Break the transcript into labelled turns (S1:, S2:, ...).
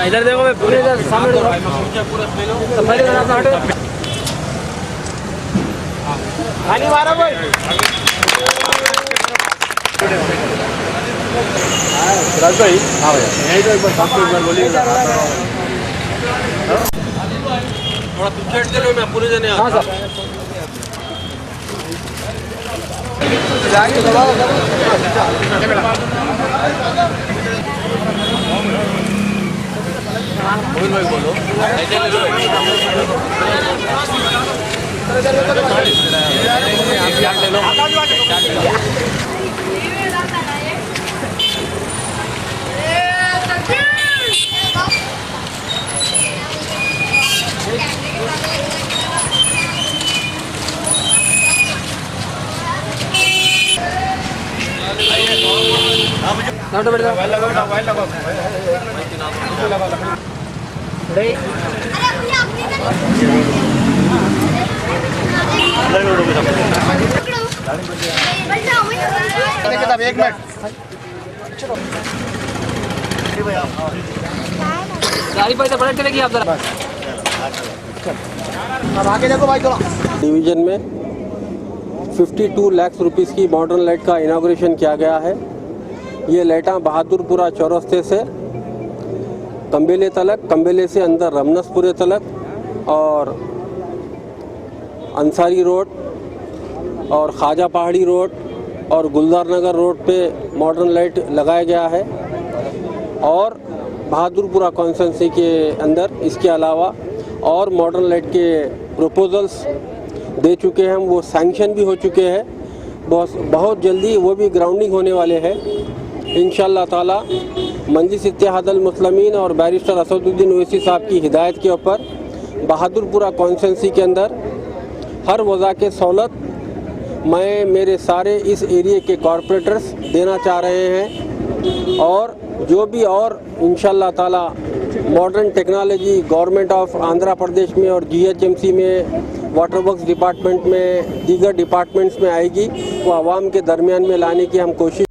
S1: इधर देखो पूरे इधर सामने खाली मारो भाई। राज भाई हाँ भैया यहीं तो एक बार साथ में एक बार बोलिए थोड़ा पीछे हट चलो मैं पूरे जने हाँ सर जाके दबाओ मोहित भाई बोलो ले लो एक मिनट गाड़ी पर तो पलट चलेगी आप जरा अब आगे देखो भाई थोड़ा।
S2: डिवीजन में 52 लाख रुपीस की मॉडर्न लाइट का इनाग्रेशन किया गया है। ये लाइटां बहादुरपुरा चौरस्ते से कंबेले तलक, कंबेले से अंदर रमनसपुरे तलक और अंसारी रोड और ख्वाजा पहाड़ी रोड और गुलजार नगर रोड पे मॉडर्न लाइट लगाया गया है। और बहादुरपुरा कॉन्स्टिट्यूंसी के अंदर इसके अलावा और मॉडर्न लाइट के प्रपोजल्स दे चुके हैं, वो सैंक्शन भी हो चुके हैं। बहुत जल्दी वो भी ग्राउंडिंग होने वाले हैं इंशाअल्लाह ताला। मंजिस इत्तेहादुल मुस्लिमीन और बैरिस्टर असदुद्दीन ओवैसी साहब की हिदायत के ऊपर बहादुरपुरा कॉन्स्टिट्यूंसी के अंदर हर वज़ा के सहूलत मैं मेरे सारे इस एरिए के कॉरपोरेटर्स देना चाह रहे हैं। और जो भी और इंशाअल्लाह ताला modern technology government of Andhra Pradesh में और GHMC में, वाटर वर्क्स डिपार्टमेंट में, दीगर डिपार्टमेंट्स में आएगी, वो आवाम के दरमियान में लाने की हम कोशिश